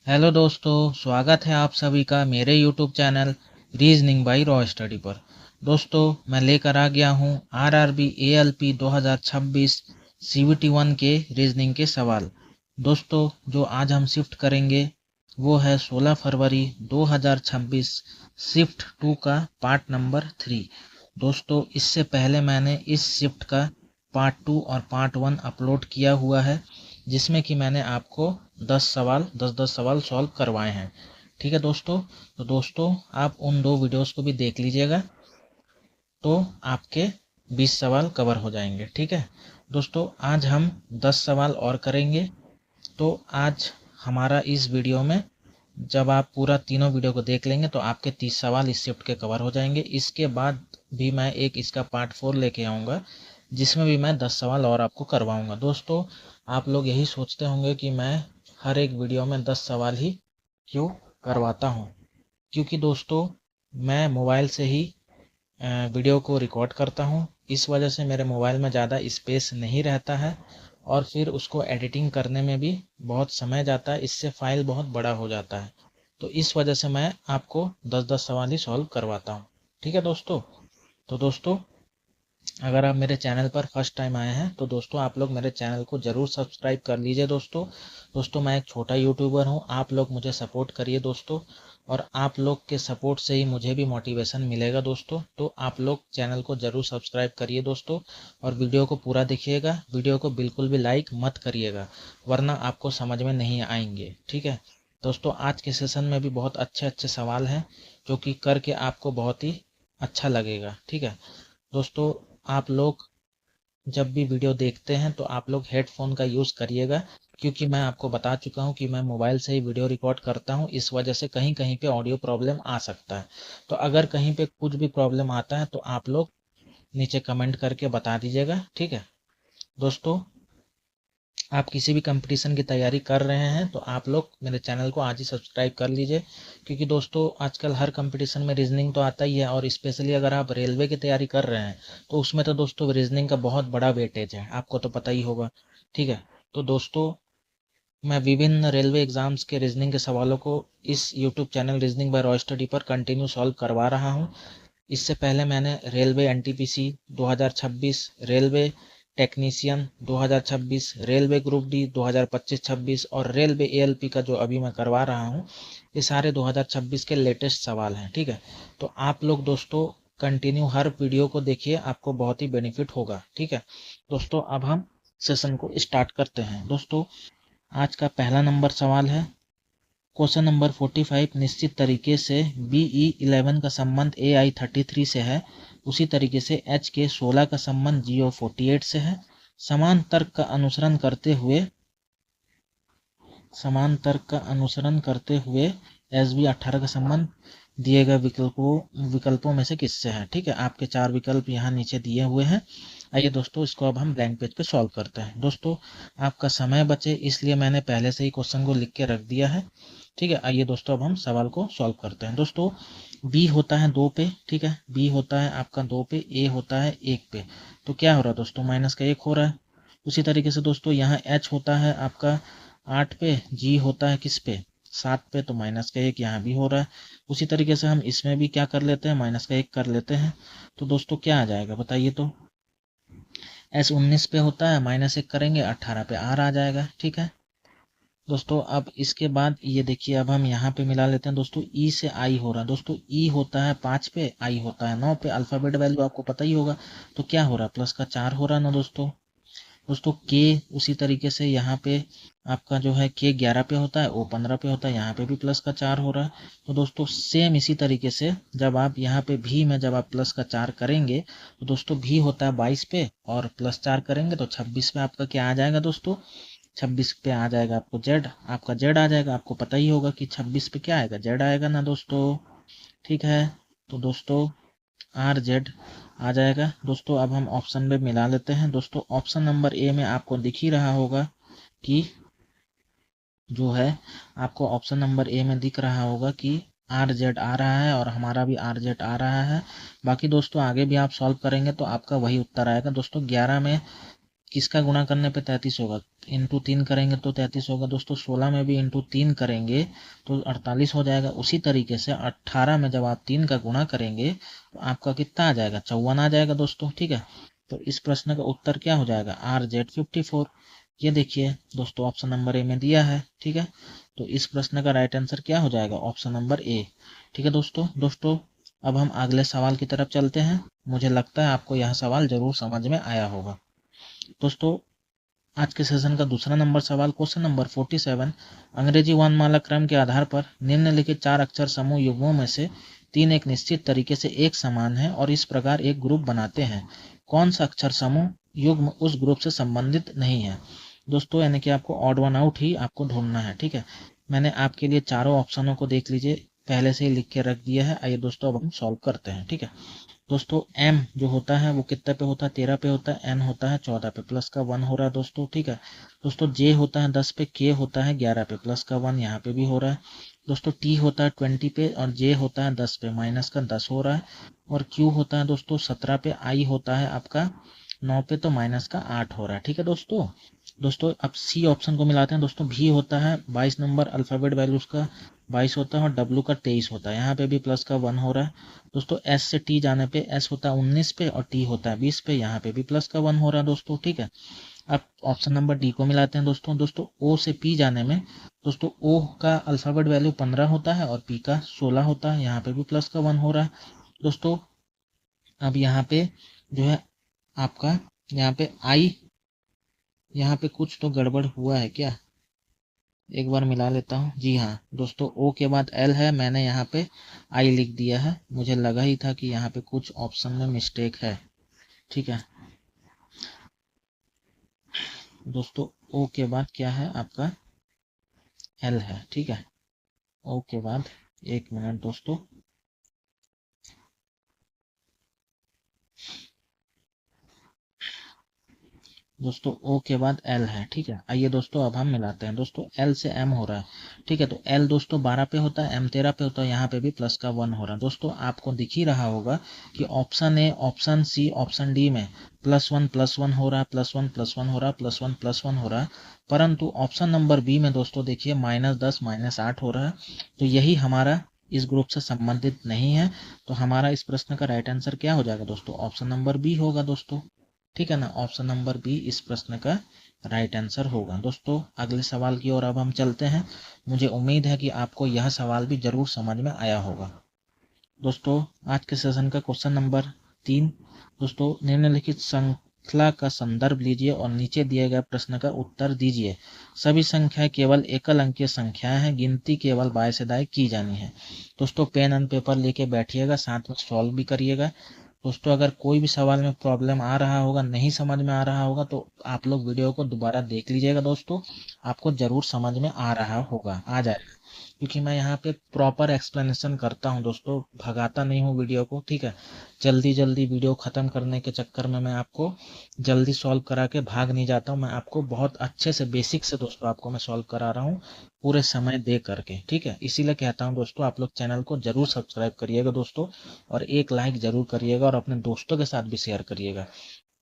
Hello दोस्तों, स्वागत है आप सभी का मेरे YouTube channel reasoning bye raw study पर। दोस्तों, मैं लेकर आ गया हूँ आरआरबी एएलपी 2026 सीवीटी 1 के रीजनिंग के सवाल। दोस्तों, जो आज हम शिफ्ट करेंगे वो है 16 फरवरी 2026 शिफ्ट 2 का पार्ट नंबर 3। दोस्तों, इससे पहले मैंने इस शिफ्ट का पार्ट 2 और पार्ट 1 अपलोड किया हुआ है, जिसमें कि मैंने आपको 10 सवाल सॉल्व करवाए हैं। ठीक है दोस्तों, तो दोस्तों आप उन दो वीडियोस को भी देख लीजिएगा, तो आपके 20 सवाल कवर हो जाएंगे। ठीक है दोस्तों, आज हम 10 सवाल और करेंगे। तो आज हमारा इस वीडियो में, जब आप पूरा तीनों वीडियो को देख लेंगे तो आपके 30 सवाल इस शिफ्ट के कवर हो जाएंगे। इसके बाद भी मैं एक इसका पार्ट 4 लेके आऊँगा, जिसमें भी मैं 10 सवाल और आपको करवाऊँगा। दोस्तों, आप लोग यही सोचते होंगे कि मैं हर एक वीडियो में 10 सवाल ही क्यों करवाता हूँ, क्योंकि दोस्तों मैं मोबाइल से ही वीडियो को रिकॉर्ड करता हूँ। इस वजह से मेरे मोबाइल में ज़्यादा स्पेस नहीं रहता है और फिर उसको एडिटिंग करने में भी बहुत समय जाता है, इससे फाइल बहुत बड़ा हो जाता है। तो इस वजह से मैं आपको 10-10 सवाल ही सॉल्व करवाता हूँ। ठीक है दोस्तों, तो दोस्तों अगर आप मेरे चैनल पर फर्स्ट टाइम आए हैं तो दोस्तों आप लोग मेरे चैनल को ज़रूर सब्सक्राइब कर लीजिए। दोस्तों मैं एक छोटा यूट्यूबर हूं, आप लोग मुझे सपोर्ट करिए दोस्तों, और आप लोग के सपोर्ट से ही मुझे भी मोटिवेशन मिलेगा दोस्तों। तो आप लोग चैनल को ज़रूर सब्सक्राइब करिए दोस्तों, और वीडियो को पूरा देखिएगा। वीडियो को बिल्कुल भी लाइक मत करिएगा, वरना आपको समझ में नहीं आएंगे। ठीक है दोस्तों, आज के सेशन में भी बहुत अच्छे अच्छे सवाल हैं जो कि करके आपको बहुत ही अच्छा लगेगा। ठीक है दोस्तों, आप लोग जब भी वीडियो देखते हैं तो आप लोग हेडफोन का यूज़ करिएगा, क्योंकि मैं आपको बता चुका हूं कि मैं मोबाइल से ही वीडियो रिकॉर्ड करता हूं। इस वजह से कहीं कहीं पे ऑडियो प्रॉब्लम आ सकता है। तो अगर कहीं पे कुछ भी प्रॉब्लम आता है तो आप लोग नीचे कमेंट करके बता दीजिएगा। ठीक है दोस्तों, आप किसी भी कंपटीशन की तैयारी कर रहे हैं तो आप लोग मेरे चैनल को आज ही सब्सक्राइब कर लीजिए, क्योंकि दोस्तों आजकल हर कंपटीशन में रीजनिंग तो आता ही है, और स्पेशली अगर आप रेलवे की तैयारी कर रहे हैं तो उसमें तो दोस्तों रीजनिंग का बहुत बड़ा वेटेज है, आपको तो पता ही होगा। ठीक है, तो दोस्तों मैं विभिन्न रेलवे एग्जाम्स के रीजनिंग के सवालों को इस YouTube channel reasoning bye raw study पर कंटिन्यू सॉल्व करवा रहा हूँ। इससे पहले मैंने railway NTPC 2026, railway technician 2026, railway group D 2025-26 और रेलवे एएलपी का जो अभी मैं करवा रहा हूँ, ये सारे 2026 के लेटेस्ट सवाल हैं। ठीक है, तो आप लोग दोस्तों कंटिन्यू हर वीडियो को देखिए, आपको बहुत ही बेनिफिट होगा। ठीक है दोस्तों, अब हम सेशन को स्टार्ट करते हैं। दोस्तों, आज का पहला नंबर सवाल है क्वेश्चन नंबर 45। निश्चित तरीके से BE 11 का संबंध AI 33 से है, उसी तरीके से HK 16 का संबंध GO 48 से है। समान तर्क का अनुसरण करते हुए SB 18 का संबंध दिए गए विकल्पों में से किससे है। ठीक है, आपके 4 विकल्प यहाँ नीचे दिए हुए हैं। आइए दोस्तों, इसको अब हम ब्लैंक पेज पे सॉल्व करते हैं। दोस्तों, आपका समय बचे इसलिए मैंने पहले से ही क्वेश्चन को लिख के रख दिया है। ठीक है, आइए दोस्तों अब हम सवाल को सॉल्व करते हैं। दोस्तों, बी होता है 2 पे। ठीक है, बी होता है आपका 2 पे, ए होता है 1 पे। तो क्या हो रहा है दोस्तों, माइनस का 1 हो रहा है। उसी तरीके से दोस्तों यहाँ एच होता है आपका 8 पे, जी होता है किस पे, 7 पे, तो माइनस का 1 यहाँ भी हो रहा है। उसी तरीके से हम इसमें भी क्या कर लेते हैं, माइनस का 1 कर लेते हैं। तो दोस्तों क्या आ जाएगा बताइए, तो एस 19 पे होता है, -1 करेंगे 18 पे आर आ जाएगा। ठीक है दोस्तों, अब इसके बाद ये देखिए, अब हम यहाँ पे मिला लेते हैं दोस्तों। ई से आई हो रहा है दोस्तों, ई होता है 5 पे, आई होता है 9 पे। अल्फाबेट वैल्यू आपको पता ही होगा, तो क्या हो रहा है, प्लस का 4 हो रहा है ना दोस्तों के उसी तरीके से यहाँ पे आपका जो है के 11 पे होता है, ओ 15 पे होता है, यहाँ पे भी प्लस का 4 हो रहा है। तो दोस्तों सेम इसी तरीके से जब आप यहाँ पे भी में जब आप प्लस का 4 करेंगे तो दोस्तों भी होता है 22 पे, और प्लस 4 करेंगे तो 26 पे आपका क्या आ जाएगा दोस्तों, 26 पे आ जाएगा आपको जेड, आपका जेड आ जाएगा। आपको पता ही होगा कि 26 पे क्या आएगा, जेड आएगा ना दोस्तों। ठीक है, तो दोस्तों आर जेड आ जाएगा। दोस्तों अब हम ऑप्शन में मिला लेते हैं। दोस्तों ऑप्शन नंबर ए में आपको दिख ही रहा होगा कि जो है, आपको ऑप्शन नंबर ए में दिख रहा होगा कि आर जेड आ रहा है, और हमारा भी आर जेड आ रहा है। बाकी दोस्तों आगे भी आप सॉल्व करेंगे तो आपका वही उत्तर आएगा। दोस्तों 11 में किसका गुणा करने पे 33 होगा, इंटू 3 करेंगे तो 33 होगा दोस्तों। 16 में भी इंटू 3 करेंगे तो 48 हो जाएगा। उसी तरीके से 18 में जब आप 3 का गुणा करेंगे तो आपका कितना आ जाएगा, 54 आ जाएगा दोस्तों, ठीक है। तो इस प्रश्न का उत्तर क्या हो जाएगा, RZ54। ये देखिए दोस्तों ऑप्शन नंबर ए में दिया है, ठीक है। तो इस प्रश्न का राइट आंसर क्या हो जाएगा, ऑप्शन नंबर ए, ठीक है दोस्तों। अब हम अगले सवाल की तरफ चलते हैं। मुझे लगता है आपको यह सवाल जरूर समझ में आया होगा दोस्तों। आज के सेशन का दूसरा नंबर सवाल, क्वेश्चन नंबर 47। अंग्रेजी वर्णमाला क्रम के आधार पर निम्नलिखित 4 अक्षर समूह युग्मों में से 3 एक निश्चित तरीके से एक समान है और इस प्रकार एक ग्रुप बनाते हैं। कौन सा अक्षर समूह युग्म उस ग्रुप से संबंधित नहीं है दोस्तों, यानी कि आपको ऑड वन आउट ही आपको ढूंढना है, ठीक है। मैंने आपके लिए चारों ऑप्शनों को देख लीजिए, पहले से ही लिख के रख दिया है। आइए दोस्तों अब हम सॉल्व करते हैं, ठीक है दोस्तों। m जो होता है वो कितने पे होता है, 13 पे होता है। n होता है 14 पे, प्लस का 1 हो रहा है दोस्तों, ठीक है दोस्तों। j होता है 10 पे, k होता है 11 पे, प्लस का 1 यहाँ पे भी हो रहा है दोस्तों। t होता है 20 पे और j होता है 10 पे, माइनस का 10 हो रहा है। और q होता है दोस्तों 17 पे, i होता है आपका 9 पे, तो माइनस का 8 हो रहा है, ठीक है दोस्तों। अब सी ऑप्शन को मिलाते हैं दोस्तों। भी होता है 22 नंबर अल्फाबेट वैल्यूज का 22 होता है और डब्ल्यू का 23 होता है, यहाँ पे भी प्लस का 1 हो रहा है दोस्तों। एस से टी जाने पे एस होता है 19 पे और टी होता है 20 पे, यहाँ पे भी प्लस का 1 हो रहा है दोस्तों, ठीक है। अब ऑप्शन नंबर डी को मिलाते हैं दोस्तों। ओ से पी जाने में दोस्तों ओ का अल्फाबेट वैल्यू 15 होता है और पी का 16 होता है, यहाँ पे भी प्लस का 1 हो रहा है दोस्तों। अब यहाँ पे जो है आपका, यहाँ पे आई, यहाँ पे कुछ तो गड़बड़ हुआ है क्या, एक बार मिला लेता हूँ। जी हाँ दोस्तों, ओ के बाद एल है, मैंने यहाँ पे आई लिख दिया है। मुझे लगा ही था कि यहाँ पे कुछ ऑप्शन में मिस्टेक है, ठीक है दोस्तों। ओ के बाद क्या है आपका, एल है, ठीक है। ओ के बाद, एक मिनट दोस्तों ओ के बाद एल है, ठीक है। आइए दोस्तों अब हम मिलाते हैं दोस्तों। एल से एम हो रहा है, ठीक है। तो एल दोस्तों 12 पे होता है, एम 13 पे होता है, यहाँ पे भी प्लस का 1 हो रहा है दोस्तों। आपको दिख ही रहा होगा कि option A, option C, option D में +1 हो रहा है, +1 +1 हो रहा है, +1 +1 हो रहा है। परंतु ऑप्शन नंबर बी में दोस्तों देखिए -10 -8 हो रहा है। तो यही हमारा इस ग्रुप से संबंधित नहीं है। तो हमारा इस प्रश्न का राइट आंसर क्या हो जाएगा दोस्तों, ऑप्शन नंबर बी होगा दोस्तों, ठीक है ना। ऑप्शन नंबर बी इस प्रश्न का राइट आंसर होगा दोस्तों। अगले सवाल की ओर अब हम चलते हैं। मुझे उम्मीद है कि आपको यह सवाल भी जरूर समझ में आया होगा दोस्तों। आज के सेशन का क्वेश्चन नंबर 3 दोस्तों, निम्नलिखित श्रृंखला का संदर्भ लीजिए और नीचे दिए गए प्रश्न का उत्तर दीजिए। सभी संख्याएं केवल एकल अंकीय संख्याएं हैं, गिनती केवल बाएं से दाएं की जानी है दोस्तों। पेन एंड पेपर लेके बैठिएगा, साथ में सॉल्व भी करिएगा दोस्तों। अगर कोई भी सवाल में प्रॉब्लम आ रहा होगा, नहीं समझ में आ रहा होगा, तो आप लोग वीडियो को दोबारा देख लीजिएगा दोस्तों, आपको जरूर समझ में आ रहा होगा, आ जाएगा। क्योंकि मैं यहाँ पे प्रॉपर एक्सप्लेनेशन करता हूँ दोस्तों, भगाता नहीं हूँ वीडियो को, ठीक है। जल्दी जल्दी वीडियो खत्म करने के चक्कर में मैं आपको जल्दी सॉल्व करा के भाग नहीं जाता हूँ। मैं आपको बहुत अच्छे से बेसिक से दोस्तों आपको मैं सॉल्व करा रहा हूँ, पूरे समय दे करके, ठीक है। इसीलिए कहता हूँ दोस्तों, आप लोग चैनल को जरूर सब्सक्राइब करिएगा दोस्तों, और एक लाइक जरूर करिएगा और अपने दोस्तों के साथ भी शेयर करिएगा।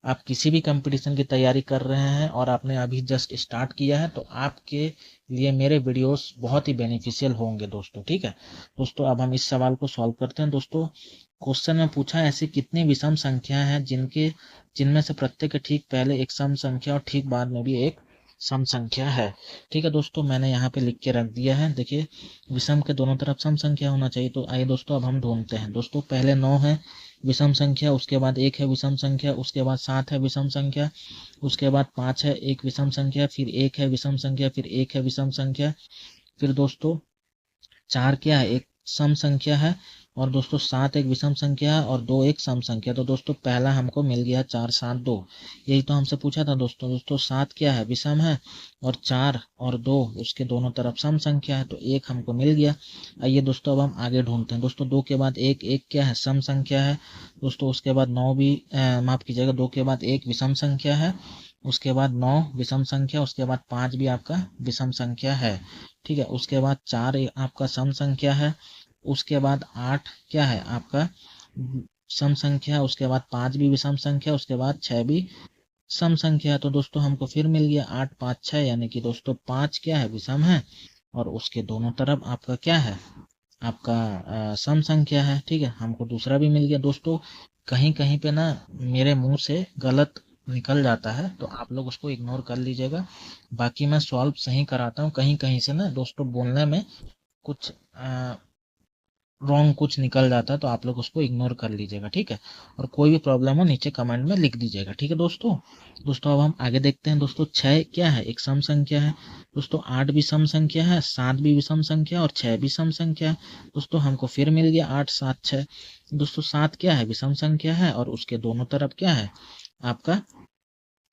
आप किसी भी कंपटीशन की तैयारी कर रहे हैं और आपने अभी जस्ट स्टार्ट किया है, तो आपके लिए मेरे वीडियोस बहुत ही बेनिफिशियल होंगे दोस्तों, ठीक है दोस्तों। अब हम इस सवाल को सॉल्व करते हैं दोस्तों। क्वेश्चन में पूछा है, ऐसी कितनी विषम संख्या हैं जिनमें से प्रत्येक के ठीक पहले एक सम संख्या और ठीक बाद में भी एक सम संख्या है, ठीक है दोस्तों। मैंने यहाँ पे लिख के रख दिया है, देखिए विषम के दोनों तरफ सम संख्या होना चाहिए। तो आइए दोस्तों अब हम ढूंढते हैं दोस्तों। पहले 9 है विषम संख्या, उसके बाद 1 है विषम संख्या, उसके बाद 7 है विषम संख्या, उसके बाद 5 है एक विषम संख्या, फिर 1 है विषम संख्या, फिर 1 है विषम संख्या, फिर दोस्तों 4 क्या है, एक सम संख्या है, और दोस्तों 7 एक विषम संख्या है और 2 एक सम संख्या। तो दोस्तों पहला हमको मिल गया 4 7 2, यही तो हमसे पूछा था दोस्तों। 7 क्या है, विषम है, और 4 और 2 उसके दोनों तरफ सम संख्या है, तो 1 हमको मिल गया। आइए दोस्तों अब हम आगे ढूंढते हैं दोस्तों। 2 के बाद 1 क्या है, सम संख्या है दोस्तों। उसके बाद 9 भी माफ कीजिएगा, 2 के बाद 1 विषम संख्या है, उसके बाद 9 विषम संख्या, उसके बाद 5 भी आपका विषम संख्या है, ठीक है। उसके बाद 4 आपका सम संख्या है, उसके बाद 8 क्या है आपका सम संख्या, उसके बाद 5 भी विषम संख्या, उसके बाद 6 भी सम संख्या है, तो दोस्तों हमको फिर मिल गया 8 5 6, यानी कि दोस्तों 5 क्या है, विषम है, और उसके दोनों तरफ आपका क्या है, आपका सम संख्या है। ठीक है, हमको दूसरा भी मिल गया। दोस्तों कहीं कहीं पे ना मेरे मुंह से गलत निकल जाता है, तो आप लोग उसको इग्नोर कर लीजिएगा। बाकी मैं सॉल्व सही कराता हूँ, कहीं कहीं से ना दोस्तों बोलने में कुछ रॉन्ग कुछ निकल जाता है, तो आप लोग उसको इग्नोर कर लीजिएगा। ठीक है, और कोई भी प्रॉब्लम हो नीचे कमेंट में लिख दीजिएगा। ठीक है दोस्तों। दोस्तों अब हम आगे देखते हैं। दोस्तों 6 क्या है, एक सम संख्या है। दोस्तों 8 भी सम संख्या है, 7 भी विषम संख्या, और 6 भी सम संख्या है। दोस्तों हमको फिर मिल गया 8 7 6। दोस्तों 7 क्या है, विषम संख्या है, और उसके दोनों तरफ क्या है, आपका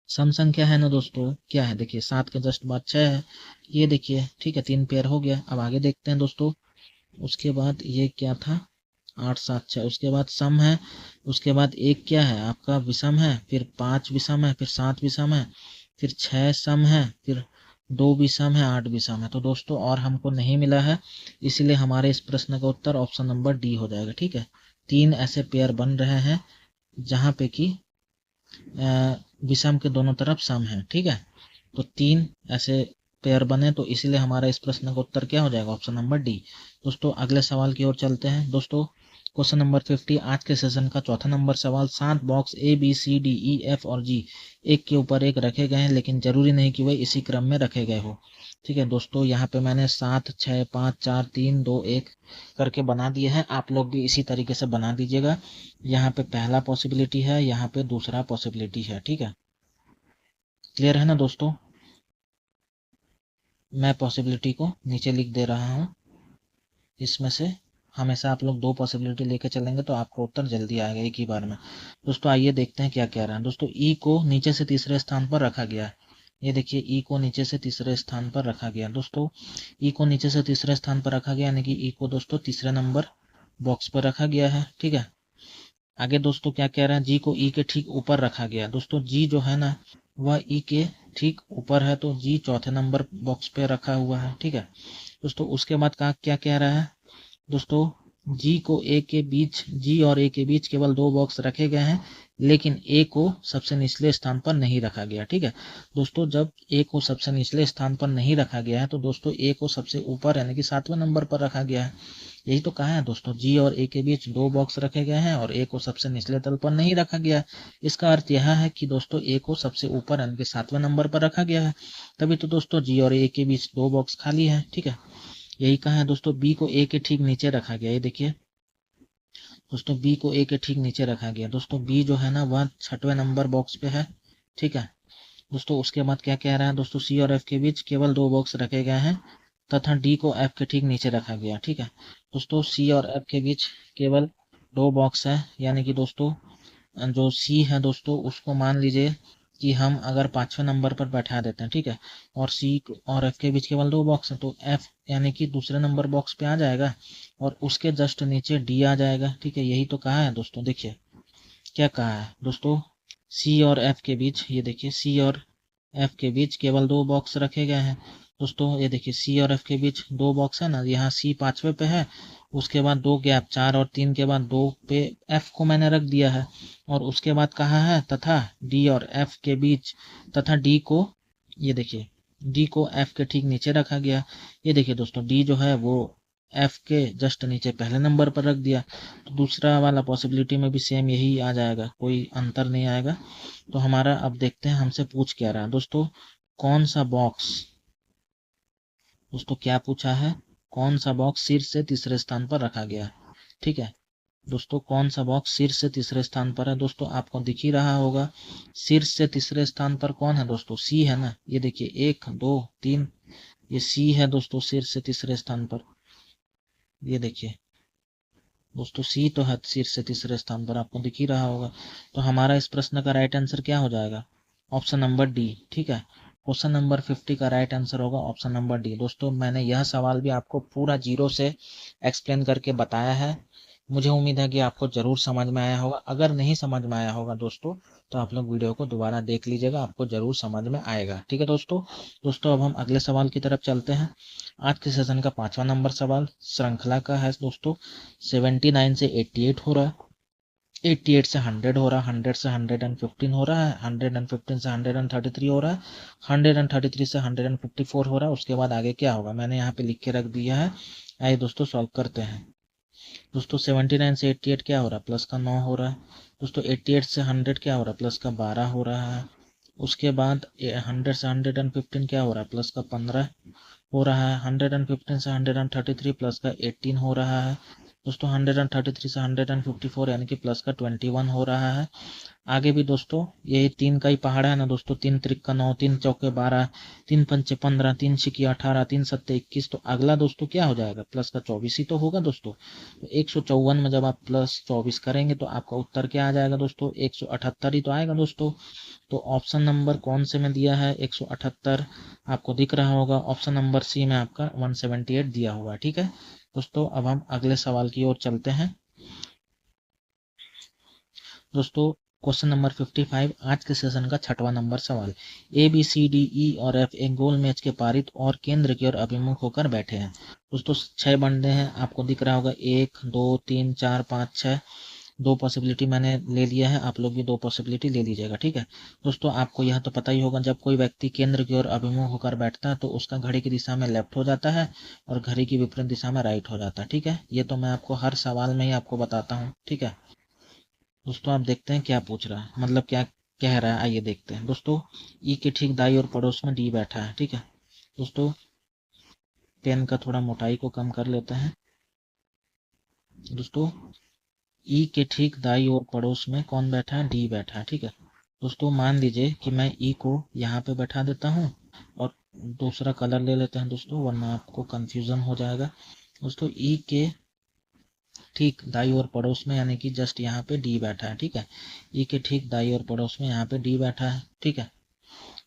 सम संख्या है ना दोस्तों। क्या है, देखिए 7 के जस्ट बाद 6 है, ये देखिए। ठीक है, 3 पेयर हो गया। अब आगे देखते हैं दोस्तों। उसके बाद ये क्या था, 8 7 6, उसके बाद सम है, उसके बाद एक क्या है आपका विषम है, फिर 5 विषम है, फिर 7 विषम है, फिर 6 सम है, फिर 2 विषम है, 8 विषम है। तो दोस्तों और हमको नहीं मिला है, इसलिए हमारे इस प्रश्न का उत्तर ऑप्शन नंबर डी हो जाएगा। ठीक है, 3 ऐसे पेयर बन रहे हैं जहाँ पे कि विषम के दोनों तरफ सम है। ठीक है, तो 3 ऐसे पेयर बने, तो इसीलिए हमारा इस प्रश्न का उत्तर क्या हो जाएगा, ऑप्शन नंबर डी। दोस्तों अगले सवाल की ओर चलते हैं। दोस्तों क्वेश्चन नंबर 50, आज के सेशन का चौथा नंबर सवाल। 7 बॉक्स ABCDEF और G एक के ऊपर एक रखे गए हैं, लेकिन जरूरी नहीं कि वह इसी क्रम में रखे गए हो। ठीक है दोस्तों, यहाँ पे मैंने 7 6 5 4 3 2 1 करके बना दिए हैं, आप लोग भी इसी तरीके से बना दीजिएगा। यहाँ पे पहला पॉसिबिलिटी है, यहाँ पे दूसरा पॉसिबिलिटी है। ठीक है, क्लियर है ना दोस्तों। मैं पॉसिबिलिटी को नीचे लिख दे रहा हूँ। इसमें से हमेशा आप लोग 2 पॉसिबिलिटी लेके चलेंगे तो आपका उत्तर जल्दी आएगा एक ही बार में। दोस्तों आइए देखते हैं क्या कह रहा है। दोस्तों ई को नीचे से तीसरे स्थान पर रखा गया है। ये देखिए ई को नीचे से तीसरे स्थान पर रखा गया। दोस्तों ई को नीचे से तीसरे स्थान पर रखा गया, यानी कि ई को दोस्तों तीसरे नंबर बॉक्स पर रखा गया है। ठीक है, आगे दोस्तों क्या कह रहे हैं, जी को ई के ठीक ऊपर रखा गया। दोस्तों जी जो है ना वह ई के ठीक ऊपर है, तो जी चौथे नंबर बॉक्स पे रखा हुआ है। ठीक है दोस्तों, उसके बाद क्या कह रहा है, दोस्तों जी को ए के बीच, जी और ए के बीच केवल 2 बॉक्स रखे गए हैं, लेकिन ए को सबसे निचले स्थान पर नहीं रखा गया। ठीक है दोस्तों, जब ए को सबसे निचले स्थान पर नहीं रखा गया है, तो दोस्तों ए को सबसे ऊपर यानी कि 7वें नंबर पर रखा गया है। यही तो कहा है दोस्तों, जी और ए के बीच 2 बॉक्स रखे गए हैं और ए को सबसे निचले तल पर नहीं रखा गया है। इसका अर्थ यह है कि दोस्तों ए को सबसे ऊपर यानी कि 7वें नंबर पर रखा गया है, तभी तो दोस्तों जी और ए के बीच 2 बॉक्स खाली है। ठीक है, यही कहा है दोस्तों, बी को ए के ठीक नीचे रखा गया। ये देखिए दोस्तों, बी को ए के ठीक नीचे रखा गया। दोस्तों बी जो है ना वह 6वें नंबर बॉक्स पे है। ठीक है दोस्तों, उसके बाद क्या कह रहा है दोस्तों, सी और एफ के बीच केवल 2 बॉक्स रखे गए हैं तथा डी को एफ के ठीक नीचे रखा गया। ठीक है दोस्तों, सी और एफ के बीच केवल 2 बॉक्स है, यानी कि दोस्तों जो सी है दोस्तों उसको मान लीजिए कि हम अगर 5वें नंबर पर बैठा देते हैं। ठीक है, और सी और एफ के बीच केवल 2 बॉक्स है, तो एफ यानी कि दूसरे नंबर बॉक्स पे आ जाएगा और उसके जस्ट नीचे डी आ जाएगा। ठीक है, यही तो कहा है दोस्तों। देखिए क्या कहा है दोस्तों, सी और एफ के बीच, ये देखिए सी और एफ के बीच केवल 2 बॉक्स रखे गए हैं। दोस्तों ये देखिए सी और एफ के बीच 2 बॉक्स है ना, यहाँ सी 5वें पे है, उसके बाद 2 गैप 4 और 3 के बाद 2 पे एफ को मैंने रख दिया है, और उसके बाद कहा है तथा डी और एफ के बीच, तथा डी को, ये देखिए डी को एफ के ठीक नीचे रखा गया। ये देखिए दोस्तों डी जो है वो एफ के जस्ट नीचे पहले नंबर पर रख दिया, तो दूसरा वाला पॉसिबिलिटी में भी सेम यही आ जाएगा, कोई अंतर नहीं आएगा। तो हमारा अब देखते हैं हमसे पूछ क्या रहा है दोस्तों, कौन सा बॉक्स, दोस्तों क्या पूछा है, कौन सा बॉक्स शीर्ष से तीसरे स्थान पर रखा गया। ठीक है दोस्तों, कौन सा बॉक्स शीर्ष से तीसरे स्थान पर है, दोस्तों आपको दिख ही रहा होगा। शीर्ष से तीसरे स्थान पर कौन है दोस्तों, सी है ना। ये देखिए 1 2 3, ये सी है दोस्तों शीर्ष से तीसरे स्थान पर। ये देखिए दोस्तों सी तो है शीर्ष से तीसरे स्थान पर, आपको दिख ही रहा होगा। तो हमारा इस प्रश्न का राइट आंसर क्या हो जाएगा, ऑप्शन नंबर डी। ठीक है, क्वेश्चन नंबर 50 का राइट आंसर होगा ऑप्शन नंबर डी। दोस्तों मैंने यह सवाल भी आपको पूरा जीरो से एक्सप्लेन करके बताया है, मुझे उम्मीद है कि आपको जरूर समझ में आया होगा। अगर नहीं समझ में आया होगा दोस्तों तो आप लोग वीडियो को दोबारा देख लीजिएगा, आपको जरूर समझ में आएगा। ठीक है दोस्तों अब हम अगले सवाल की तरफ चलते हैं। आज के सेशन का 5वां नंबर सवाल श्रृंखला का है दोस्तों, 79 से 88 हो रहा है। 88 से 100 हो रहा है, 100 से 115 हो रहा है, 115 से 133 हो रहा है, 133 से 154 हो रहा है। उसके बाद आगे क्या होगा मैंने यहाँ पे लिख के रख दिया है। आइए दोस्तों सॉल्व करते हैं। दोस्तों 79 से 88 क्या हो रहा है, प्लस का 9 हो रहा है। दोस्तों 88 से 100 क्या हो रहा है, प्लस का 12 हो रहा है। उसके बाद 100 से 115 क्या हो रहा है, प्लस का 15 हो रहा है। 115 से 133 प्लस का 18 हो रहा है। दोस्तों 133 से 154 यानी कि प्लस का 21 हो रहा है। आगे भी दोस्तों ये 3 का ही पहाड़ है ना दोस्तों, 3 त्रिक 9, 3 चौके 12, 3 पंचे 15, 3 छिके 18, 3 सत्ते 21। तो अगला दोस्तों क्या हो जाएगा, प्लस का 24 ही तो होगा दोस्तों। तो 154 में जब आप प्लस 24 करेंगे तो आपका उत्तर क्या आ जाएगा दोस्तों, 178 ही तो आएगा दोस्तों। तो ऑप्शन नंबर कौन से में दिया है, 178 आपको दिख रहा होगा। ऑप्शन नंबर सी में आपका 178 दिया हुआ। ठीक है दोस्तों, अब हम अगले सवाल की ओर चलते हैं। दोस्तों क्वेश्चन नंबर 55 आज के सेशन का 6वां नंबर सवाल। A B C D E और एफ एक गोल मैच के पारित और केंद्र की ओर अभिमुख होकर बैठे हैं। दोस्तों 6 बंदे हैं, आपको दिख रहा होगा 1 2 3 4 5 6। 2 पॉसिबिलिटी मैंने ले लिया है, आप लोग भी 2 पॉसिबिलिटी ले लीजिएगा। ठीक है दोस्तों, आपको यह तो पता ही होगा जब कोई व्यक्ति केंद्र की ओर अभिमुख होकर बैठता है तो उसका घड़ी की दिशा में लेफ्ट हो जाता है और घड़ी की विपरीत दिशा में राइट हो जाता है। ठीक है, ये तो मैं आपको हर सवाल में ही आपको बताता हूँ। ठीक है दोस्तों, आप देखते हैं क्या पूछ रहा है, मतलब क्या कह रहा है। आइए देखते हैं दोस्तों। ई के ठीक दाई और पड़ोस में डी बैठा है। ठीक है दोस्तों, पेन का थोड़ा मोटाई को कम कर लेते हैं। दोस्तों ई के ठीक दाई और पड़ोस में कौन बैठा है, डी बैठा है। ठीक है दोस्तों, मान लीजिए कि मैं ई को यहाँ पे बैठा देता हूँ और दूसरा कलर ले लेते हैं दोस्तों, वरना आपको कंफ्यूजन हो जाएगा। दोस्तों ई के ठीक दाई और पड़ोस में यानी कि जस्ट यहाँ पे डी बैठा है। ठीक है, ई के ठीक दाई और पड़ोस में यहाँ पे डी बैठा है। ठीक है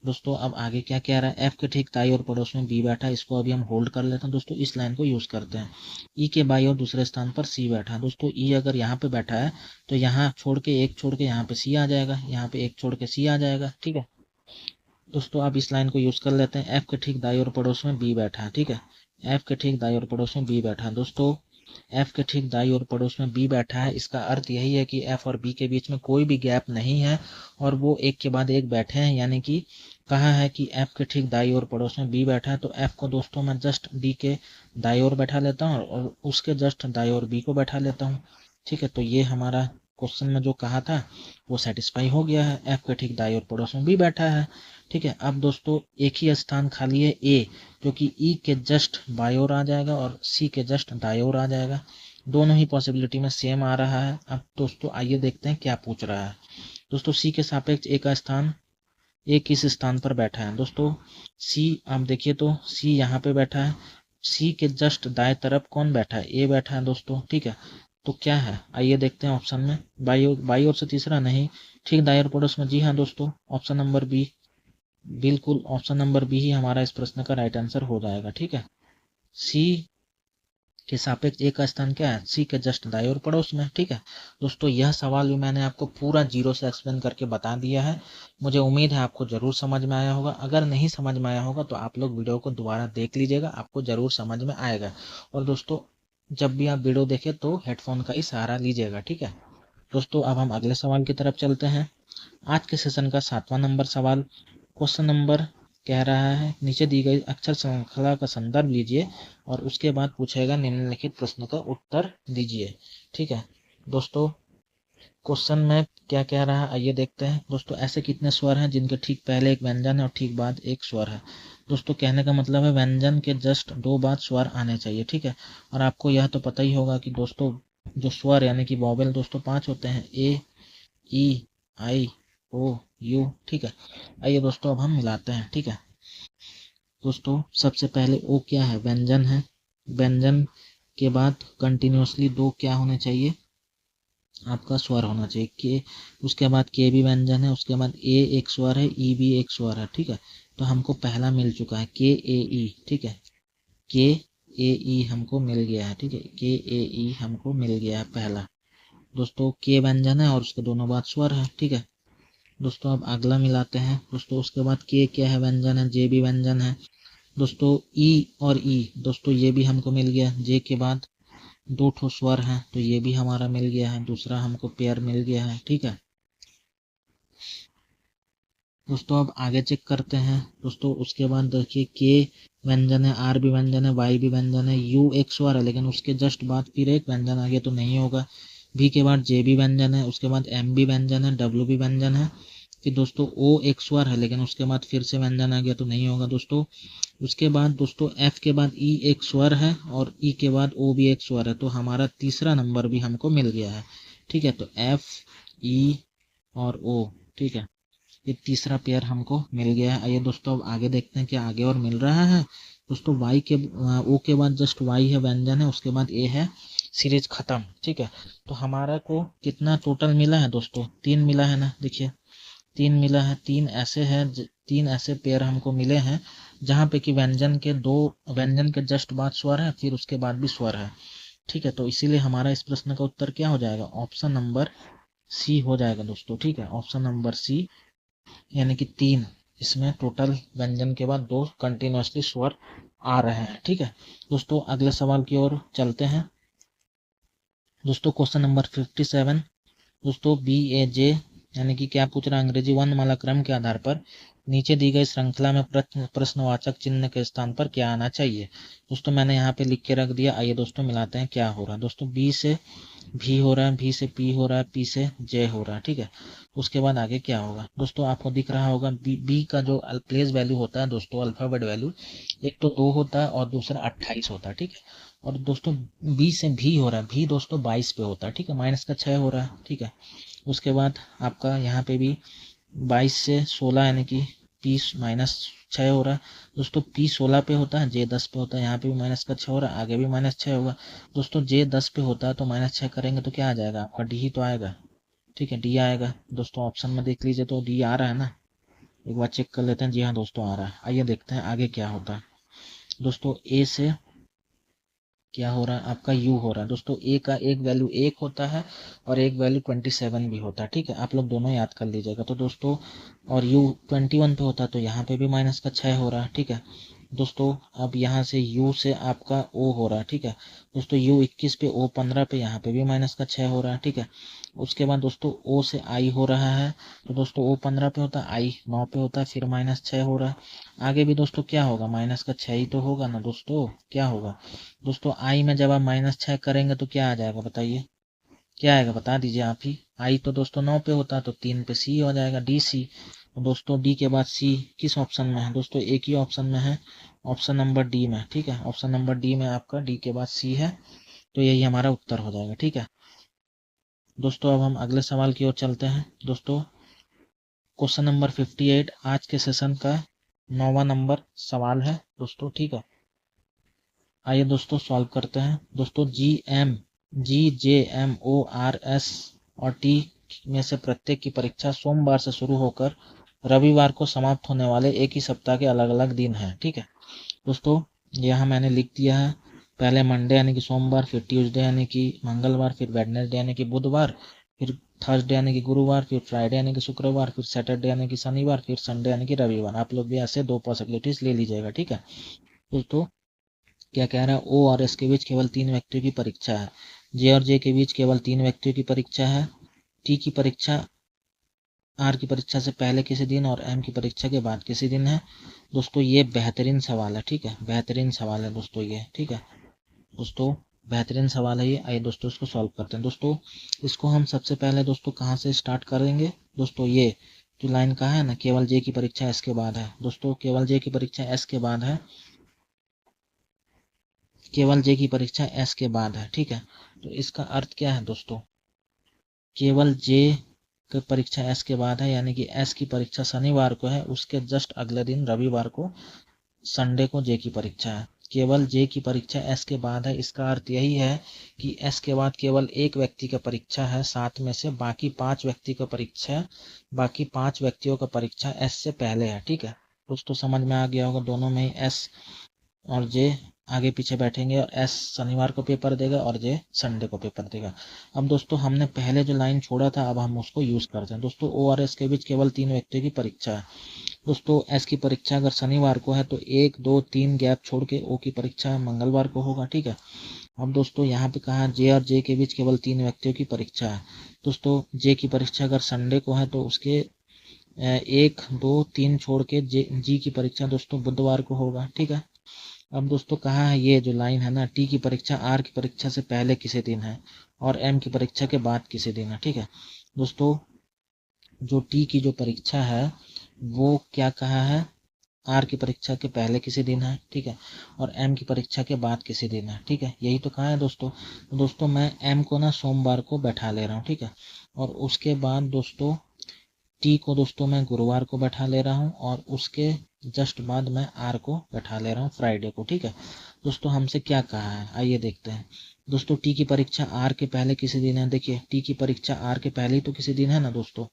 दोस्तों, अब आगे क्या कह रहा है, एफ के ठीक दाई और पड़ोस में बी बैठा है। इसको अभी हम होल्ड कर लेते हैं दोस्तों, इस लाइन को यूज करते हैं। ई के बाई और दूसरे स्थान पर सी बैठा है। दोस्तों ई अगर यहाँ पे बैठा है तो यहाँ छोड़ के एक छोड़ के यहाँ पे सी आ जाएगा, यहाँ पे एक छोड़ के सी आ जाएगा। ठीक है दोस्तों, अब इस लाइन को यूज कर लेते हैं। एफ के ठीक दाई और पड़ोस में बी बैठा है। ठीक है, एफ के ठीक दाई और पड़ोस में बी बैठा है। दोस्तों एफ के ठीक दाई और पड़ोस में बी बैठा है, इसका अर्थ यही है कि एफ और बी के बीच में कोई भी गैप नहीं है और वो एक के बाद एक बैठे हैं। यानी कि कहा है कि एफ के ठीक दाई और पड़ोस में बी बैठा है, तो एफ को दोस्तों मैं जस्ट डी के दाई और बैठा लेता हूँ और उसके जस्ट दाई और बी को बैठा लेता हूँ। ठीक है, तो ये हमारा क्वेश्चन में जो कहा था वो सेटिस्फाई हो गया है, एफ के ठीक दाई और पड़ोस में बी बैठा है। ठीक है, अब दोस्तों एक ही स्थान खाली है ए, जो कि ई के जस्ट बाई ओर आ जाएगा और सी के जस्ट दाई ओर आ जाएगा। दोनों ही पॉसिबिलिटी में सेम आ रहा है। अब दोस्तों आइए देखते हैं क्या पूछ रहा है। दोस्तों सी के सापेक्ष ए का स्थान ए किस स्थान पर बैठा है। दोस्तों सी आप देखिए तो सी यहाँ पे बैठा है, सी के जस्ट दाएं तरफ कौन बैठा है, ए बैठा है दोस्तों। ठीक है, तो क्या है आइए देखते हैं ऑप्शन में, बाई ओर से तीसरा नहीं, ठीक दाएं और पड़ोस में। जी हाँ दोस्तों, ऑप्शन नंबर बी, बिल्कुल ऑप्शन नंबर बी ही हमारा इस प्रश्न का राइट आंसर हो जाएगा। ठीक है, सी के सापेक्ष ए का स्थान क्या है, सी के जस्ट दाएं और पड़ोस में। ठीक है दोस्तों, यह सवाल भी मैंने आपको पूरा जीरो से एक्सप्लेन करके बता दिया है। मुझे उम्मीद है आपको जरूर समझ में आया होगा। अगर नहीं समझ में आया होगा तो आप लोग वीडियो को दोबारा देख लीजिएगा, आपको जरूर समझ में आएगा। और दोस्तों जब भी आप वीडियो देखें तो हेडफोन का ही सहारा लीजिएगा। ठीक है दोस्तों, अब हम अगले सवाल की तरफ चलते हैं। आज के सेशन का 7वां नंबर सवाल। क्वेश्चन नंबर कह रहा है, नीचे दी गई अक्षर श्रृंखला का संदर्भ लीजिए और उसके बाद पूछेगा निम्नलिखित प्रश्न का उत्तर दीजिए। ठीक है दोस्तों, क्वेश्चन में क्या कह रहा है आइए देखते हैं। दोस्तों ऐसे कितने स्वर हैं जिनके ठीक पहले एक व्यंजन है और ठीक बाद एक स्वर है। दोस्तों कहने का मतलब है व्यंजन के जस्ट 2 बाद स्वर आने चाहिए। ठीक है, और आपको यह तो पता ही होगा कि दोस्तों जो स्वर यानी कि वॉवेल दोस्तों 5 होते हैं, ए ई आई ओ यू। ठीक है, आइए दोस्तों अब हम मिलाते हैं। ठीक है दोस्तों, सबसे पहले ओ क्या है, व्यंजन है। व्यंजन के बाद कंटिन्यूसली 2 क्या होने चाहिए, आपका स्वर होना चाहिए के। उसके बाद के भी व्यंजन है, उसके बाद ए एक स्वर है, ई भी एक स्वर है। ठीक है, तो हमको पहला मिल चुका है के ए ई। ठीक है, के ए ई हमको मिल गया है। ठीक है, के ए ई हमको मिल गया है पहला। दोस्तों के व्यंजन है और उसके दोनों बाद स्वर है। ठीक है दोस्तों, अब अगला मिलाते हैं। दोस्तों उसके बाद के क्या है, व्यंजन है, जे भी व्यंजन है। दोस्तों ई और ई दोस्तों ये भी हमको मिल गया, जे के बाद दो ठो स्वर हैं तो ये भी हमारा मिल गया है, दूसरा हमको पेयर मिल गया है। ठीक है दोस्तों, अब आगे चेक करते हैं दोस्तों। उसके बाद देखिए के व्यंजन है, आर भी व्यंजन है, वाई भी व्यंजन है, यू एक स्वर है लेकिन उसके जस्ट बाद फिर एक व्यंजन आ गया तो नहीं होगा। भी के बाद जे भी व्यंजन है, उसके बाद एम भी व्यंजन है, डब्ल्यू भी व्यंजन है। फिर दोस्तों ओ एक स्वर है लेकिन उसके बाद फिर से व्यंजन आ गया तो नहीं होगा दोस्तों। उसके बाद दोस्तों एफ के बाद ई एक स्वर है और ई के बाद ओ भी एक स्वर है, तो हमारा तीसरा नंबर भी हमको मिल गया है। ठीक है, तो एफ ई और ओ, ठीक है, ये तीसरा पेयर हमको मिल गया है। आइए दोस्तों अब आगे देखते हैं कि आगे और मिल रहा है। दोस्तों वाई के ओ के बाद जस्ट वाई है, व्यंजन है, उसके बाद ए है, सीरीज खत्म। ठीक है, तो हमारा को कितना टोटल मिला है दोस्तों? 3 मिला है ना, देखिए 3 मिला है। 3 ऐसे है, 3 ऐसे पेयर हमको मिले हैं जहाँ पे कि व्यंजन के दो, व्यंजन के जस्ट बाद स्वर है, फिर उसके बाद भी स्वर है। ठीक है, तो इसीलिए हमारा इस प्रश्न का उत्तर क्या हो जाएगा? ऑप्शन नंबर सी हो जाएगा दोस्तों। ठीक है, ऑप्शन नंबर सी, यानी कि 3 इसमें टोटल व्यंजन के बाद 2 कंटिन्यूसली स्वर आ रहे हैं। ठीक है दोस्तों, अगले सवाल की ओर चलते हैं दोस्तों। क्वेश्चन नंबर 57 दोस्तों, BAJ यानी कि क्या पूछ रहा है? अंग्रेजी वर्णमाला क्रम के आधार पर नीचे दी गई श्रृंखला में प्रश्नवाचक चिन्ह के स्थान पर क्या आना चाहिए? दोस्तों मैंने यहाँ पे लिख के रख दिया। आइए दोस्तों मिलाते हैं क्या हो रहा है। दोस्तों बी से भी हो रहा है, भी से पी हो रहा है, पी से जे हो रहा है। ठीक है, उसके बाद आगे क्या होगा दोस्तों? आपको दिख रहा होगा बी का जो प्लेस वैल्यू होता है दोस्तों, अल्फाबेट वैल्यू, एक तो 2 होता है और दूसरा 28 होता है। ठीक है, और दोस्तों बी से भी हो रहा है, भी दोस्तों 22 पे होता है। ठीक है, माइनस का 6 हो रहा है। ठीक है, उसके बाद आपका यहाँ पे भी 22 से 16 यानी कि पी माइनस 6 हो रहा है दोस्तों। पी 16 पे होता है, जे 10 पे होता है, यहाँ पे भी माइनस का 6 हो रहा है, आगे भी माइनस 6 होगा दोस्तों। जे 10 पे होता है तो माइनस 6 करेंगे तो क्या आ जाएगा आपका? डी ही तो आएगा। ठीक है, डी आएगा दोस्तों। ऑप्शन में देख लीजिए तो डी आ रहा है ना, एक बार चेक कर लेते हैं। जी हाँ दोस्तों आ रहा है। आइए देखते हैं आगे क्या होता है दोस्तों। ए से क्या हो रहा है? आपका यू हो रहा है दोस्तों। ए का एक वैल्यू 1 होता है और एक वैल्यू 27 भी होता है। ठीक है, आप लोग दोनों याद कर लीजिएगा तो दोस्तों। और यू 21 पे होता है तो यहाँ पे भी माइनस का 6 हो रहा है। ठीक है दोस्तों, अब यहाँ से u से आपका o हो रहा है। ठीक है दोस्तों, u 21 पे, o 15 पे, यहाँ पे भी माइनस का 6 हो रहा है। ठीक है, उसके बाद दोस्तों o से i हो रहा है तो दोस्तों o 15 पे होता है, i 9 पे होता है, फिर माइनस 6 हो रहा है। आगे भी दोस्तों क्या होगा? माइनस का 6 ही तो होगा ना दोस्तों। क्या होगा दोस्तों? i में जब आप माइनस 6 करेंगे तो क्या आ जाएगा बताइए? क्या आएगा बता दीजिए आप ही। i तो दोस्तों 9 पे होता है तो 3 पे c हो जाएगा, डी सी। दोस्तों डी के बाद सी किस ऑप्शन में है दोस्तों? एक ही ऑप्शन में है, ऑप्शन नंबर डी में। ठीक है, ऑप्शन नंबर डी में आपका डी के बाद सी है, तो यही हमारा उत्तर हो जाएगा। ठीक है दोस्तों, अब हम अगले सवाल की ओर चलते हैं दोस्तों। क्वेश्चन नंबर 58 आज के सेशन का 9वां नंबर सवाल है दोस्तों। ठीक है, आइए दोस्तों सॉल्व करते हैं दोस्तों। GJMORS और टी में से प्रत्येक की परीक्षा सोमवार से शुरू होकर रविवार को समाप्त होने वाले एक ही सप्ताह के अलग अलग दिन हैं। ठीक है दोस्तों, यहाँ मैंने लिख दिया है। पहले मंडे यानी कि सोमवार, फिर ट्यूसडे यानी कि मंगलवार, फिर वेडनेसडे यानी कि बुधवार, फिर थर्सडे यानी कि गुरुवार, फिर फ्राइडे यानी कि शुक्रवार, फिर सैटरडे यानी कि शनिवार, फिर संडे यानी कि रविवार। आप लोग भी ऐसे 2 पॉसिबिलिटीज ले लीजिएगा। ठीक है दोस्तों, क्या कह रहा है? ओ और एस के बीच केवल 3 व्यक्तियों की परीक्षा है, जे और जे के बीच केवल 3 व्यक्तियों की परीक्षा है, टी की परीक्षा आर की परीक्षा से पहले किसी दिन और एम की परीक्षा के बाद किसी दिन है। दोस्तों ये बेहतरीन सवाल है। ठीक है, बेहतरीन सवाल है दोस्तों ये। ठीक है दोस्तों, बेहतरीन सवाल है ये। आइए दोस्तों इसको सॉल्व करते हैं दोस्तों। इसको हम सबसे पहले दोस्तों कहाँ से स्टार्ट करेंगे दोस्तों? ये जो लाइन कहा है ना, केवल जे की परीक्षा एस के बाद है दोस्तों, केवल जे की परीक्षा एस के बाद है, केवल जे की परीक्षा एस के बाद है। ठीक है, तो इसका अर्थ क्या है दोस्तों? केवल जे की परीक्षा एस के बाद है, यानी कि एस की परीक्षा शनिवार को है, उसके जस्ट अगले दिन रविवार को, संडे को जे की परीक्षा है। केवल जे की परीक्षा एस के बाद है, इसका अर्थ यही है कि एस के बाद केवल एक व्यक्ति का परीक्षा है, 7 में से बाकी 5 व्यक्ति का परीक्षा, बाकी 5 व्यक्तियों का परीक्षा एस से पहले है। ठीक है दोस्तों, समझ में आ गया होगा। दोनों में ही एस और जे आगे पीछे बैठेंगे और एस शनिवार को पेपर देगा और जे संडे को पेपर देगा। अब दोस्तों हमने पहले जो लाइन छोड़ा था अब हम उसको यूज करते हैं दोस्तों। ओ और एस के बीच केवल 3 व्यक्तियों की परीक्षा है दोस्तों। एस की परीक्षा अगर शनिवार को है तो 1 2 3 गैप छोड़ के ओ की परीक्षा मंगलवार को होगा। ठीक है, अब दोस्तों यहाँ पे कहा जे और जे के बीच केवल 3 व्यक्तियों की परीक्षा है। दोस्तों जे की परीक्षा अगर संडे को है तो उसके 1, 2, 3 छोड़ के जी की परीक्षा दोस्तों बुधवार को होगा, ठीक है। अब दोस्तों कहा है ये जो लाइन है ना, टी की परीक्षा आर की परीक्षा से पहले किसी दिन है और एम की परीक्षा के बाद किसी दिन है, ठीक है। दोस्तों जो टी की जो परीक्षा है वो क्या कहा है, आर की परीक्षा के पहले किसी दिन है, ठीक है, और एम की परीक्षा के बाद किसी दिन है, ठीक है, यही तो कहा है दोस्तों। तो दोस्तों मैं एम को ना सोमवार को बैठा ले रहा हूँ, ठीक है, और उसके बाद दोस्तों टी को दोस्तों मैं गुरुवार को बैठा ले रहा हूँ और उसके जस्ट बाद मैं आर को बैठा ले रहा हूँ फ्राइडे को, ठीक है। दोस्तों हमसे क्या कहा है आइए देखते हैं। दोस्तों टी की परीक्षा आर के पहले किसी दिन है, देखिए टी की परीक्षा आर के पहले ही तो किसी दिन है ना दोस्तों।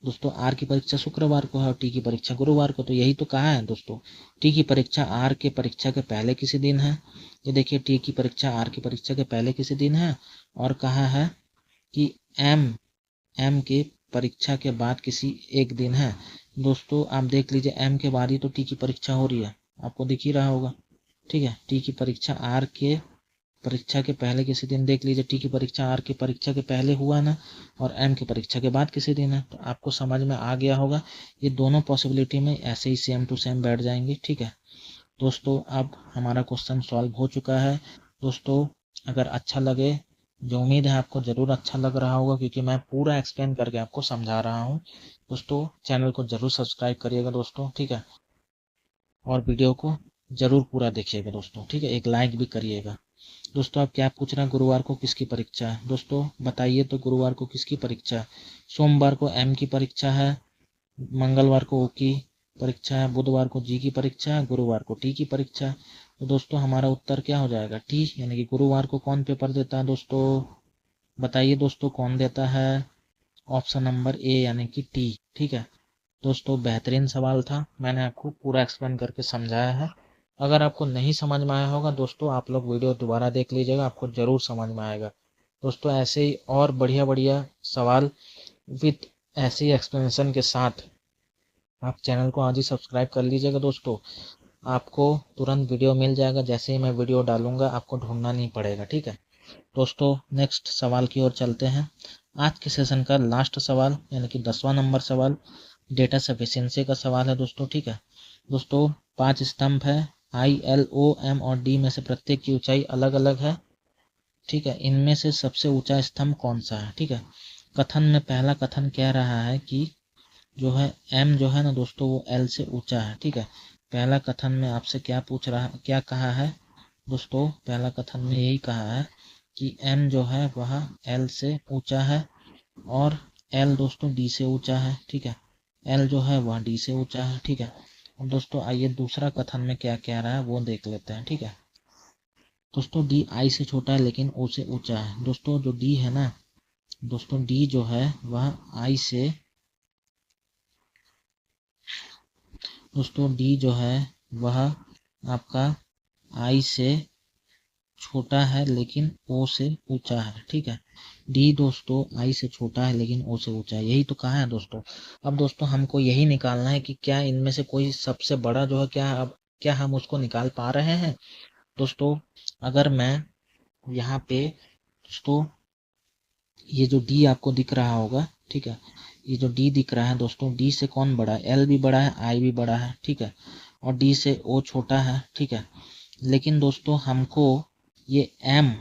दोस्तों आर की परीक्षा शुक्रवार को है और टी की परीक्षा गुरुवार को, तो यही तो कहा है दोस्तों। टी की परीक्षा आर के परीक्षा के पहले किसी दिन है, ये देखिए टी की परीक्षा आर की परीक्षा के पहले किसी दिन है, और कहा है कि एम के परीक्षा के बाद किसी एक दिन है। दोस्तों आप देख लीजिए एम के बाद ही तो टी की परीक्षा हो रही है, आपको दिख ही रहा होगा, ठीक है। टी की परीक्षा आर के परीक्षा के पहले किसी दिन, देख लीजिए टी की परीक्षा आर की परीक्षा के पहले हुआ ना, और एम की परीक्षा के बाद किसी दिन है, तो आपको समझ में आ गया होगा। ये दोनों पॉसिबिलिटी में ऐसे ही सेम टू सेम बैठ जाएंगे, ठीक है। दोस्तों अब हमारा क्वेश्चन सॉल्व हो चुका है। दोस्तों अगर अच्छा लगे, जो उम्मीद है आपको ज़रूर अच्छा लग रहा होगा क्योंकि मैं पूरा एक्सप्लेन करके आपको समझा रहा हूँ। दोस्तों चैनल को ज़रूर सब्सक्राइब करिएगा दोस्तों, ठीक है, और वीडियो को ज़रूर पूरा देखिएगा दोस्तों, ठीक है, एक लाइक भी करिएगा। दोस्तों आप क्या पूछ रहे हैं गुरुवार को किसकी परीक्षा है, दोस्तों बताइए तो गुरुवार को किसकी परीक्षा है। सोमवार को एम की परीक्षा है, मंगलवार को ओ की परीक्षा है, बुधवार को जी की परीक्षा है, गुरुवार को टी की परीक्षा है। तो दोस्तों हमारा उत्तर क्या हो जाएगा, टी, यानी कि गुरुवार को कौन पेपर देता है दोस्तों, बताइए दोस्तों कौन देता है, ऑप्शन नंबर ए यानी कि टी, ठीक है। दोस्तों बेहतरीन सवाल था, मैंने आपको पूरा एक्सप्लेन करके समझाया है। अगर आपको नहीं समझ में आया होगा दोस्तों आप लोग वीडियो दोबारा देख लीजिएगा, आपको ज़रूर समझ में आएगा। दोस्तों ऐसे ही और बढ़िया बढ़िया सवाल विथ ऐसे ही एक्सप्लेनेशन के साथ आप चैनल को आज ही सब्सक्राइब कर लीजिएगा दोस्तों। आपको तुरंत वीडियो मिल जाएगा, जैसे ही मैं वीडियो डालूंगा आपको ढूंढना नहीं पड़ेगा, ठीक है। दोस्तों नेक्स्ट सवाल की ओर चलते हैं। आज के सेशन का लास्ट सवाल यानी कि 10वां नंबर सवाल डेटा सफिशिएंसी का सवाल है दोस्तों, ठीक है। दोस्तों 5 स्तंभ है, आई, एल, ओ, एम और डी में से प्रत्येक की ऊंचाई अलग अलग है, ठीक है। इनमें से सबसे ऊंचा स्तंभ कौन सा है, ठीक है। कथन में पहला कथन कह रहा है कि जो है एम जो है ना दोस्तों वो एल से ऊंचा है, ठीक है। पहला कथन में आपसे क्या पूछ रहा है, क्या कहा है दोस्तों, पहला कथन में यही कहा है कि एम जो है वह एल से ऊंचा है और एल दोस्तों डी से ऊंचा है, ठीक है। एल जो है वह डी से ऊंचा है, ठीक है। और दोस्तों आइए दूसरा कथन में क्या कह रहा है वो देख लेते हैं, ठीक है। दोस्तों डी आई से छोटा है लेकिन ओ से ऊंचा है। दोस्तों जो डी है ना दोस्तों, डी जो है वह आई से, दोस्तों डी जो है वह आपका आई से छोटा है लेकिन ओ से ऊंचा है, ठीक है। डी दोस्तों आई से छोटा है लेकिन ओ से ऊंचा है, यही तो कहा है दोस्तों। अब दोस्तों हमको यही निकालना है कि क्या इनमें से कोई सबसे बड़ा जो है क्या, अब क्या हम उसको निकाल पा रहे हैं दोस्तों। अगर मैं यहाँ पे दोस्तों ये जो डी आपको दिख रहा होगा, ठीक है, ये जो डी दिख रहा है दोस्तों, डी से कौन बड़ा है, एल भी बड़ा है, आई भी बड़ा है, ठीक है, और डी से ओ छोटा है, ठीक है। लेकिन दोस्तों हमको ये एम,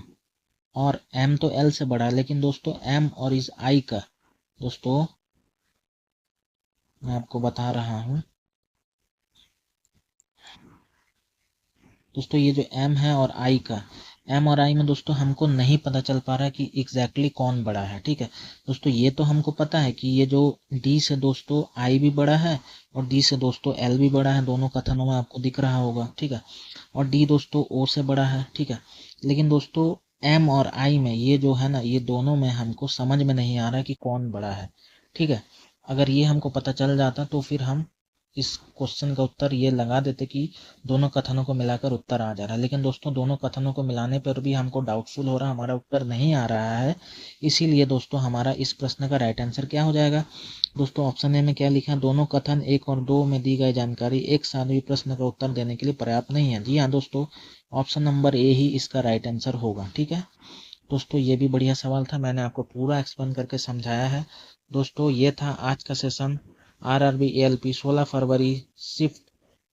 और एम तो एल से बड़ा है, लेकिन दोस्तों एम और इस आई का दोस्तों मैं आपको बता रहा हूँ दोस्तों, ये जो एम है और आई का, एम और आई में दोस्तों हमको नहीं पता चल पा रहा है कि एग्जैक्टली कौन बड़ा है, ठीक है। दोस्तों ये तो हमको पता है कि ये जो डी से दोस्तों आई भी बड़ा है और डी से दोस्तों एल भी बड़ा है, दोनों कथनों में आपको दिख रहा होगा, ठीक है। और डी दोस्तों ओ से बड़ा है, ठीक है। लेकिन दोस्तों एम और आई में ये जो है ना, ये दोनों में हमको समझ में नहीं आ रहा कि कौन बड़ा है, ठीक है। अगर ये हमको पता चल जाता तो फिर हम इस क्वेश्चन का उत्तर ये लगा देते कि दोनों कथनों को मिलाकर उत्तर आ जा रहा है, लेकिन दोस्तों दोनों कथनों को मिलाने पर भी हमको डाउटफुल हो रहा, हमारा उत्तर नहीं आ रहा है। इसीलिए दोस्तों हमारा इस प्रश्न का राइट आंसर क्या हो जाएगा? दोस्तों ऑप्शन ए में क्या लिखा है? दोनों कथन 1 और 2 में दी गई जानकारी एक साथ भी प्रश्न का उत्तर देने के लिए पर्याप्त नहीं है। जी हाँ दोस्तों, ऑप्शन नंबर ए ही इसका राइट आंसर होगा। ठीक है दोस्तों, ये भी बढ़िया सवाल था, मैंने आपको पूरा एक्सप्लेन करके समझाया है। दोस्तों ये था आज का सेशन RRB ALP 16 फरवरी शिफ्ट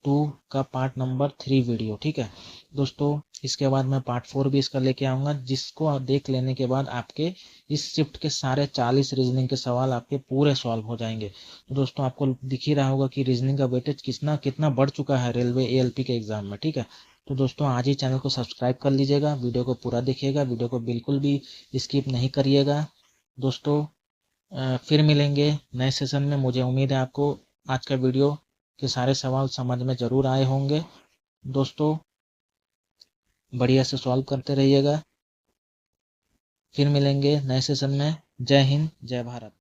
2 का पार्ट नंबर 3 वीडियो। ठीक है दोस्तों, इसके बाद मैं पार्ट 4 भी इसका लेके आऊँगा, जिसको आप देख लेने के बाद आपके इस शिफ्ट के सारे 40 रीजनिंग के सवाल आपके पूरे सॉल्व हो जाएंगे। तो दोस्तों आपको दिख ही रहा होगा कि रीजनिंग का वेटेज कितना बढ़ चुका है रेलवे ALP के एग्जाम में। ठीक है, तो दोस्तों आज ही चैनल को सब्सक्राइब कर लीजिएगा, वीडियो को पूरा देखिएगा, वीडियो को बिल्कुल भी स्किप नहीं करिएगा। दोस्तों फिर मिलेंगे नए सेशन में। मुझे उम्मीद है आपको आज का वीडियो के सारे सवाल समझ में ज़रूर आए होंगे। दोस्तों बढ़िया से सॉल्व करते रहिएगा। फिर मिलेंगे नए सेशन में। जय हिंद, जय भारत।